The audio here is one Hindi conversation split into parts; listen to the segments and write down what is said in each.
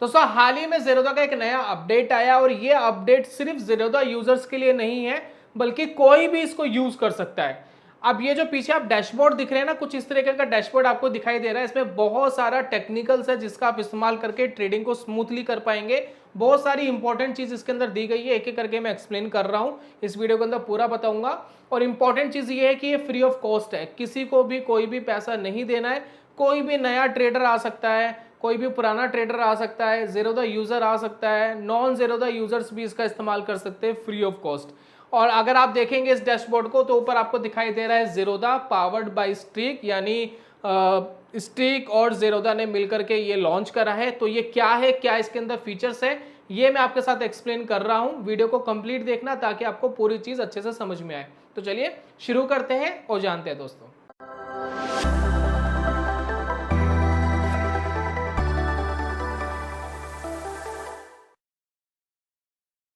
दोस्तों हाल ही में ज़ीरोधा का एक नया अपडेट आया और ये अपडेट सिर्फ ज़ीरोधा यूजर्स के लिए नहीं है बल्कि कोई भी इसको यूज कर सकता है। अब ये जो पीछे आप डैशबोर्ड दिख रहे हैं ना, कुछ इस तरीके का डैशबोर्ड आपको दिखाई दे रहा है। इसमें बहुत सारा टेक्निकल्स है जिसका आप इस्तेमाल करके ट्रेडिंग को स्मूथली कर पाएंगे। बहुत सारी इंपॉर्टेंट चीज इसके अंदर दी गई है, एक एक करके मैं एक्सप्लेन कर रहा हूँ, इस वीडियो के अंदर पूरा बताऊंगा। और इंपॉर्टेंट चीज ये है कि ये फ्री ऑफ कॉस्ट है, किसी को भी कोई भी पैसा नहीं देना है। कोई भी नया ट्रेडर आ सकता है, कोई भी पुराना ट्रेडर आ सकता है, ज़ीरोधा यूज़र आ सकता है, नॉन ज़ीरोधा यूज़र्स भी इसका इस्तेमाल कर सकते हैं फ्री ऑफ कॉस्ट। और अगर आप देखेंगे इस डैशबोर्ड को तो ऊपर आपको दिखाई दे रहा है ज़ीरोधा पावर्ड बाय स्ट्रीक, यानी स्ट्रीक और ज़ीरोधा ने मिलकर के ये लॉन्च करा है। तो ये क्या है, क्या इसके अंदर फीचर्स है, ये मैं आपके साथ एक्सप्लेन कर रहा हूँ। वीडियो को कंप्लीट देखना ताकि आपको पूरी चीज़ अच्छे से समझ में आए। तो चलिए शुरू करते हैं और जानते हैं दोस्तों।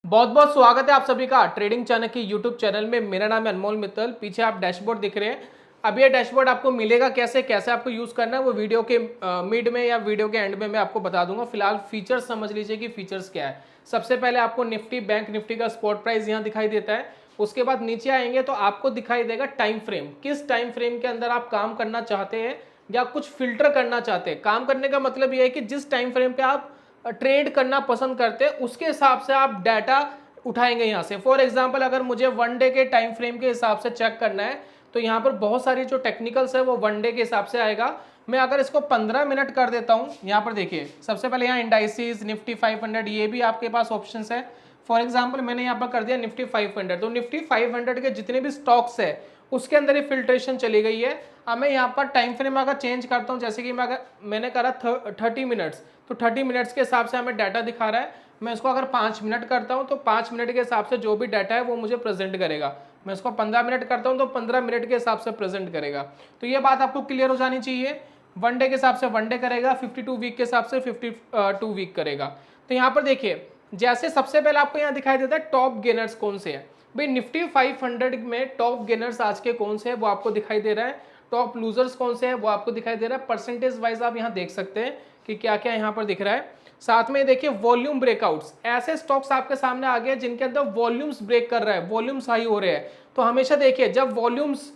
बहुत बहुत स्वागत है आप सभी का ट्रेडिंग चाणक्य की यूट्यूब चैनल में। मेरा नाम है अनमोल मित्तल। पीछे आप डैशबोर्ड दिख रहे हैं। अब ये डैशबोर्ड आपको मिलेगा कैसे, कैसे आपको यूज करना है, वो वीडियो के मिड में या वीडियो के एंड में मैं आपको बता दूंगा। फिलहाल फीचर्स समझ लीजिए कि फीचर्स क्या है। सबसे पहले आपको निफ्टी बैंक निफ्टी का स्पॉट प्राइस यहाँ दिखाई देता है। उसके बाद नीचे आएंगे तो आपको दिखाई देगा टाइम फ्रेम, किस टाइम फ्रेम के अंदर आप काम करना चाहते हैं या कुछ फिल्टर करना चाहते हैं। काम करने का मतलब यह है कि जिस टाइम फ्रेम पे आप ट्रेड करना पसंद करते हैं उसके हिसाब से आप डाटा उठाएंगे यहाँ से। फॉर एग्जांपल अगर मुझे वन डे के टाइम फ्रेम के हिसाब से चेक करना है तो यहाँ पर बहुत सारी जो टेक्निकल्स है वो वन डे के हिसाब से आएगा। मैं अगर इसको 15 मिनट कर देता हूँ, यहाँ पर देखिए सबसे पहले यहाँ इंडाइसिस निफ्टी 500 ये भी आपके पास ऑप्शंस है। फॉर एग्जांपल मैंने यहाँ पर कर दिया निफ्टी 500, तो निफ्टी 500 के जितने भी स्टॉक्स है उसके अंदर ये फिल्ट्रेशन चली गई है। अब मैं यहाँ पर टाइम फ्रेम अगर चेंज करता हूँ, जैसे कि मैंने करा 30 मिनट्स, तो 30 मिनट्स के हिसाब से हमें डाटा दिखा रहा है। मैं इसको अगर 5 मिनट करता हूँ तो 5 मिनट के हिसाब से जो भी डाटा है वो मुझे प्रेजेंट करेगा। मैं इसको 15 मिनट करता हूँ तो 15 मिनट के हिसाब से प्रेजेंट करेगा। तो ये बात आपको क्लियर हो जानी चाहिए। वन डे के हिसाब से वन डे करेगा, 52 वीक के हिसाब से 52 वीक करेगा। तो यहाँ पर देखिए, जैसे सबसे पहले आपको यहाँ दिखाई देता है टॉप गेनर्स कौन से हैं। भाई निफ्टी 500 में टॉप गेनर्स आज के कौन से हैं वो आपको दिखाई दे रहा है। टॉप लूजर्स कौन से हैं वो आपको दिखाई दे रहा है। परसेंटेज वाइज आप यहाँ देख सकते हैं कि क्या क्या यहाँ पर दिख रहा है। साथ में देखिए वॉल्यूम ब्रेकआउट्स, ऐसे स्टॉक्स आपके सामने आ गए जिनके अंदर वॉल्यूम्स ब्रेक कर रहा है, वॉल्यूम्स हाई हो रहे हैं। तो हमेशा देखिए जब वॉल्यूम्स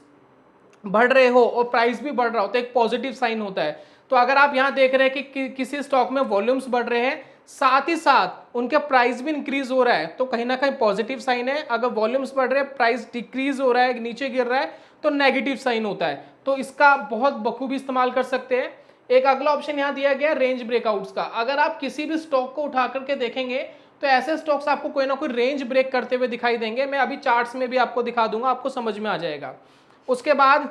बढ़ रहे हो और प्राइस भी बढ़ रहा हो तो एक पॉजिटिव साइन होता है। तो अगर आप यहाँ देख रहे हैं कि किसी स्टॉक में वॉल्यूम्स बढ़ रहे हैं साथ ही साथ उनके प्राइस भी इंक्रीज हो रहा है तो कहीं ना कहीं पॉजिटिव साइन है। अगर वॉल्यूम्स बढ़ रहे हैं प्राइस डिक्रीज हो रहा है, नीचे गिर रहा है, तो नेगेटिव साइन होता है। तो इसका बहुत बखूबी इस्तेमाल कर सकते हैं। एक अगला ऑप्शन यहाँ दिया गया रेंज ब्रेकआउट्स का। अगर आप किसी भी स्टॉक को उठा करके देखेंगे तो ऐसे स्टॉक्स आपको कोई ना कोई रेंज ब्रेक करते हुए दिखाई देंगे। मैं अभी चार्ट्स में भी आपको दिखा दूंगा, आपको समझ में आ जाएगा। उसके बाद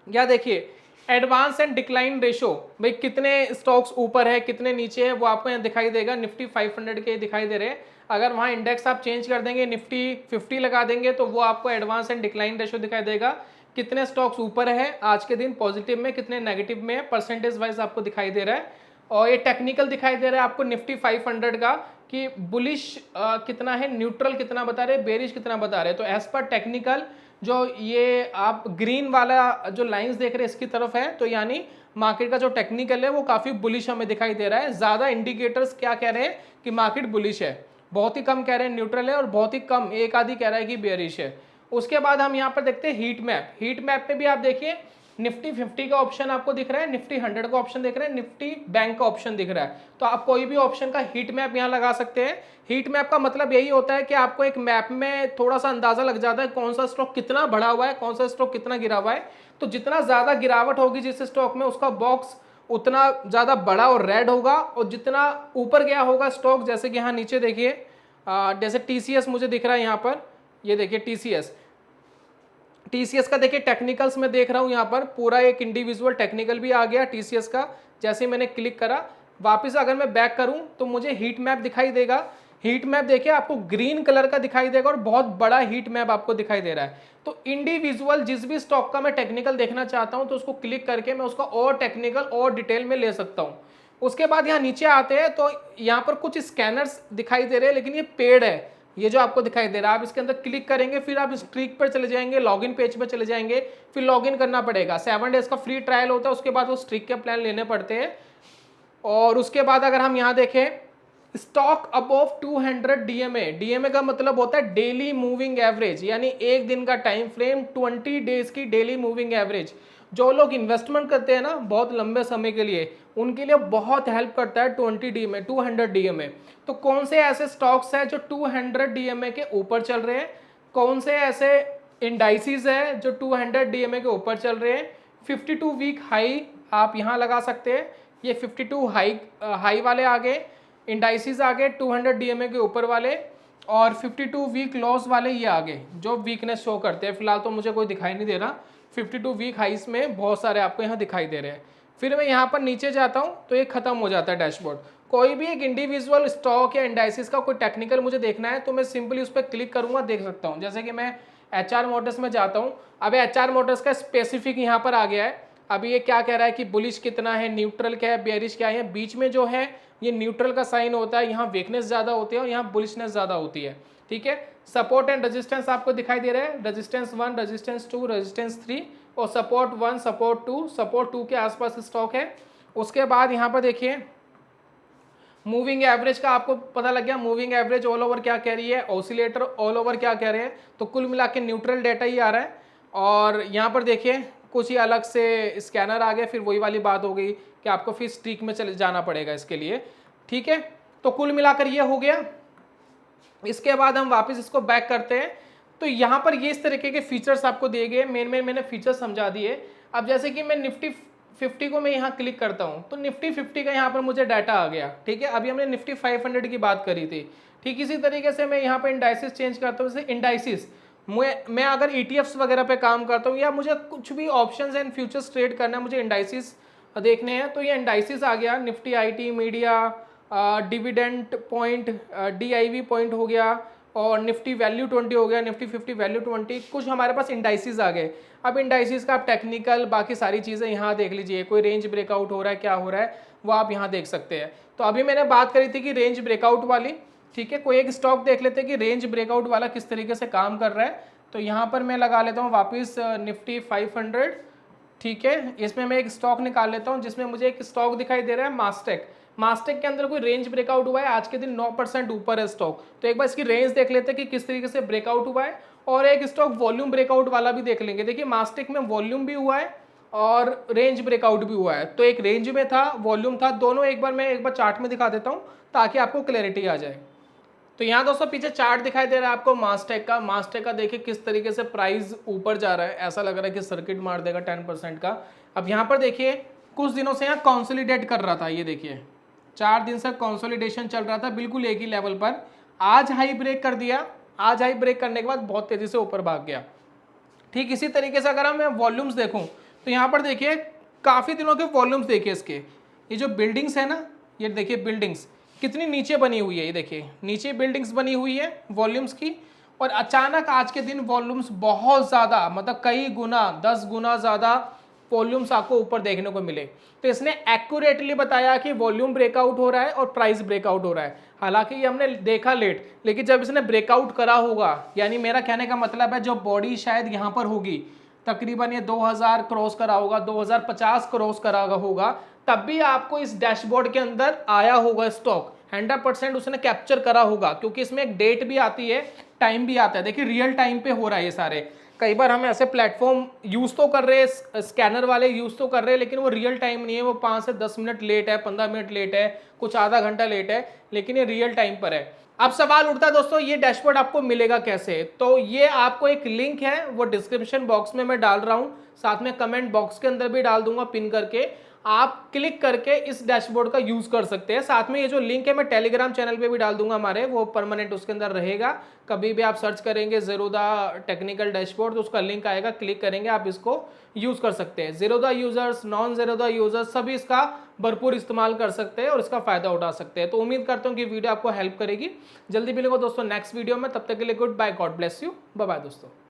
या देखिए एडवांस एंड डिक्लाइन रेशो, भाई कितने स्टॉक्स ऊपर है कितने नीचे है वो आपको यहाँ दिखाई देगा। निफ्टी 500 के दिखाई दे रहे हैं। अगर वहाँ इंडेक्स आप चेंज कर देंगे, निफ्टी 50 लगा देंगे तो वो आपको एडवांस एंड डिक्लाइन रेशो दिखाई देगा। कितने स्टॉक्स ऊपर है आज के दिन पॉजिटिव में, कितने नेगेटिव में है, परसेंटेज वाइज आपको दिखाई दे रहा है। और ये टेक्निकल दिखाई दे रहा है आपको निफ्टी 500 का कि बुलिश कितना है, न्यूट्रल कितना बता रहे, बेरिश कितना बता रहे। तो एज पर टेक्निकल जो ये आप ग्रीन वाला जो लाइंस देख रहे हैं इसकी तरफ है, तो यानी मार्केट का जो टेक्निकल है वो काफी बुलिश हमें दिखाई दे रहा है। ज्यादा इंडिकेटर्स क्या कह रहे हैं कि मार्केट बुलिश है, बहुत ही कम कह रहे हैं न्यूट्रल है, और बहुत ही कम एक आधी कह रहा है कि बेरिश है। उसके बाद हम यहाँ पर देखते हैं हीट मैप। हीट मैप में भी आप देखिए निफ्टी 50 का ऑप्शन आपको दिख रहा है, निफ्टी 100 का ऑप्शन दिख रहा है, निफ्टी बैंक का ऑप्शन दिख रहा है। तो आप कोई भी ऑप्शन का हीट मैप यहाँ लगा सकते हैं। हीट मैप का मतलब यही होता है कि आपको एक मैप में थोड़ा सा अंदाजा लग जाता है कौन सा स्टॉक कितना बढ़ा हुआ है, कौन सा स्टॉक कितना गिरा हुआ है। तो जितना ज्यादा गिरावट होगी जिस स्टॉक में उसका बॉक्स उतना ज्यादा बड़ा और रेड होगा, और जितना ऊपर गया होगा स्टॉक, जैसे कि यहाँ नीचे देखिए जैसे टीसीएस मुझे दिख रहा है यहाँ पर, ये देखिए टीसीएस का देखिए टेक्निकल्स में देख रहा हूं यहाँ पर पूरा एक इंडिविजुअल टेक्निकल भी आ गया टीसीएस का। जैसे मैंने क्लिक करा, वापस अगर मैं बैक करूं तो मुझे हीट मैप दिखाई देगा। हीट मैप देखिए आपको ग्रीन कलर का दिखाई देगा और बहुत बड़ा हीट मैप आपको दिखाई दे रहा है। तो इंडिविजुअल जिस भी स्टॉक का मैं टेक्निकल देखना चाहता हूं तो उसको क्लिक करके मैं उसका और टेक्निकल और डिटेल में ले सकता हूं। उसके बाद यहाँ नीचे आते हैं तो यहाँ पर कुछ स्कैनर्स दिखाई दे रहे हैं, लेकिन ये पेड है। ये जो आपको दिखाई दे रहा है आप इसके अंदर क्लिक करेंगे, फिर आप स्ट्रीक पर चले जाएंगे, लॉगिन पेज पर चले जाएंगे, फिर लॉगिन करना पड़ेगा। 7 डेज का फ्री ट्रायल होता है, उसके बाद वो स्ट्रीक के प्लान लेने पड़ते हैं। और उसके बाद अगर हम यहाँ देखें स्टॉक अबव 200 डीएमए, डीएमए का मतलब होता है डेली मूविंग एवरेज, यानी एक दिन का टाइम फ्रेम, 20 डेज की डेली मूविंग एवरेज। जो लोग इन्वेस्टमेंट करते हैं ना बहुत लंबे समय के लिए, उनके लिए बहुत हेल्प करता है 20 डीएमए, 200 डीएमए। तो कौन से ऐसे स्टॉक्स हैं जो 200 डीएमए के ऊपर चल रहे हैं, कौन से ऐसे इंडाइसिस है जो 200 डीएमए के ऊपर चल रहे हैं। 52 वीक हाई आप यहाँ लगा सकते हैं, ये 52 हाई वाले आ गए, इंडाइसिस आ गए 200 डीएमए के ऊपर वाले, और 52 वीक लॉस वाले ये आ गए जो वीकनेस शो करते हैं। फिलहाल तो मुझे कोई दिखाई नहीं दे रहा, 52 वीक हाइस में बहुत सारे आपको यहाँ दिखाई दे रहे हैं। फिर मैं यहाँ पर नीचे जाता हूँ तो ये खत्म हो जाता है डैशबोर्ड। कोई भी एक इंडिविजुअल स्टॉक या इंडाइसिस का कोई टेक्निकल मुझे देखना है तो मैं सिंपली उस पर क्लिक करूँगा, देख सकता हूँ। जैसे कि मैं HR मोटर्स में जाता हूँ, अब HR मोटर्स का स्पेसिफिक यहाँ पर आ गया है। अभी ये क्या कह रहा है कि बुलिश कितना है, न्यूट्रल क्या है, बेयरिश क्या है। बीच में जो है ये न्यूट्रल का साइन होता है, यहाँ वीकनेस ज़्यादा होती है और यहाँ बुलिशनेस ज़्यादा होती है। ठीक है, सपोर्ट एंड रेजिस्टेंस आपको दिखाई दे रहा है, रेजिस्टेंस 1, रेजिस्टेंस 2, रेजिस्टेंस 3 और सपोर्ट 1, सपोर्ट 2, सपोर्ट 2 के आसपास स्टॉक है। उसके बाद यहाँ पर देखिए मूविंग एवरेज का आपको पता लग गया, मूविंग एवरेज ऑल ओवर क्या कह रही है, ऑसिलेटर ऑल ओवर क्या कह रहे हैं। तो कुल मिला के न्यूट्रल डेटा ही आ रहा है। और यहाँ पर देखिए कुछ ही अलग से स्कैनर आ गए, फिर वही वाली बात हो गई कि आपको फिर स्ट्रीक में चले जाना पड़ेगा इसके लिए। ठीक है, तो कुल मिलाकर ये हो गया। इसके बाद हम वापस इसको बैक करते हैं तो यहाँ पर ये इस तरीके के फीचर्स आपको दिए गए, मैंने फीचर्स समझा दिए। अब जैसे कि मैं निफ्टी 50 को मैं यहाँ क्लिक करता हूँ तो निफ्टी 50 का यहाँ पर मुझे डाटा आ गया। ठीक है, अभी हमने निफ्टी 500 की बात करी थी। ठीक इसी तरीके से मैं यहाँ पर इंडाइसिस चेंज करता हूँ। जैसे इंडाइसिस मैं अगर ETFs वगैरह पे काम करता हूँ या मुझे कुछ भी ऑप्शंस एंड फ्यूचर्स ट्रेड करना है, मुझे इंडाइसिस देखने हैं, तो ये इंडाइसिस आ गया। Nifty IT media, dividend point, DIV point हो गया, और निफ्टी वैल्यू 20 हो गया, निफ्टी 50 वैल्यू 20, कुछ हमारे पास इंडाइसिस आ गए। अब इंडाइसिस का आप टेक्निकल बाकी सारी चीज़ें यहाँ देख लीजिए, कोई रेंज ब्रेकआउट हो रहा है, क्या हो रहा है वो आप यहाँ देख सकते हैं। तो अभी मैंने बात करी थी कि रेंज ब्रेकआउट वाली। ठीक है, कोई एक स्टॉक देख लेते हैं कि रेंज ब्रेकआउट वाला किस तरीके से काम कर रहा है। तो यहाँ पर मैं लगा लेता हूँ वापस निफ्टी 500। ठीक है, इसमें मैं एक स्टॉक निकाल लेता हूँ जिसमें मुझे एक स्टॉक दिखाई दे रहा है मास्टेक। मास्टेक के अंदर कोई रेंज ब्रेकआउट हुआ है, आज के दिन 9% ऊपर है स्टॉक। तो एक बार इसकी रेंज देख लेते हैं कि किस तरीके से ब्रेकआउट हुआ है, और एक स्टॉक वॉल्यूम ब्रेकआउट वाला भी देख लेंगे। देखिए मास्टेक में वॉल्यूम भी हुआ है और रेंज ब्रेकआउट भी हुआ है। तो एक रेंज में था, वॉल्यूम था, दोनों एक बार चार्ट में दिखा देता हूँ ताकि आपको क्लैरिटी आ जाए। तो यहाँ दोस्तों पीछे चार्ट दिखाई दे रहा है आपको मास्टेक का। मास्टेक का देखिए किस तरीके से प्राइस ऊपर जा रहा है, ऐसा लग रहा है कि सर्किट मार देगा 10% का। अब यहाँ पर देखिए कुछ दिनों से यहाँ कॉन्सोलिडेट कर रहा था, ये देखिए 4 दिन से कॉन्सोलिडेशन चल रहा था बिल्कुल एक ही लेवल पर। आज हाई ब्रेक कर दिया, आज हाई ब्रेक करने के बाद बहुत तेजी से ऊपर भाग गया। ठीक इसी तरीके से अगर हम वॉल्यूम्स देखूं तो यहाँ पर देखिए काफ़ी दिनों के वॉल्यूम्स देखिए इसके, ये जो बिल्डिंग्स है ना, ये देखिए बिल्डिंग्स कितनी नीचे बनी हुई है, ये देखिए नीचे बिल्डिंग्स बनी हुई है वॉल्यूम्स की, और अचानक आज के दिन वॉल्यूम्स बहुत ज़्यादा, मतलब कई गुना 10 गुना ज़्यादा वॉल्यूम्स आपको ऊपर देखने को मिले। तो इसने एक्यूरेटली बताया कि वॉल्यूम ब्रेकआउट हो रहा है और प्राइस ब्रेकआउट हो रहा है। हालांकि ये हमने देखा लेट, लेकिन जब इसने ब्रेकआउट करा होगा, यानी मेरा कहने का मतलब है जो बॉडी शायद यहाँ पर होगी, तकरीबन ये 2000 क्रॉस करा होगा, 2050 क्रॉस करा होगा, तब भी आपको इस डैशबोर्ड के अंदर आया होगा स्टॉक। 100% उसने कैप्चर करा होगा, क्योंकि इसमें एक डेट भी आती है, टाइम भी आता है। देखिए रियल टाइम पे हो रहा है ये सारे। कई बार हम ऐसे प्लेटफॉर्म यूज़ तो कर रहे हैं, स्कैनर वाले यूज़ तो कर रहे हैं, लेकिन वो रियल टाइम नहीं है, वो 5 से 10 मिनट लेट है, 15 मिनट लेट है, कुछ आधा घंटा लेट है, लेकिन ये रियल टाइम पर है। अब सवाल उठता है दोस्तों ये डैशबोर्ड आपको मिलेगा कैसे। तो ये आपको एक लिंक है, वो डिस्क्रिप्शन बॉक्स में मैं डाल रहा हूँ, साथ में कमेंट बॉक्स के अंदर भी डाल दूंगा पिन करके। आप क्लिक करके इस डैशबोर्ड का यूज कर सकते हैं। साथ में ये जो लिंक है मैं टेलीग्राम चैनल पे भी डाल दूंगा हमारे, वो परमानेंट उसके अंदर रहेगा। कभी भी आप सर्च करेंगे ज़ेरोधा टेक्निकल डैशबोर्ड तो उसका लिंक आएगा, क्लिक करेंगे आप इसको यूज कर सकते हैं। Zerodha users, non Zerodha users सभी इसका भरपूर इस्तेमाल कर सकते हैं और इसका फायदा उठा सकते हैं। तो उम्मीद करता हूँ कि वीडियो आपको हेल्प करेगी। जल्दी मिलेंगे दोस्तों नेक्स्ट वीडियो में, तब तक के लिए goodbye, god bless you, bye bye दोस्तों।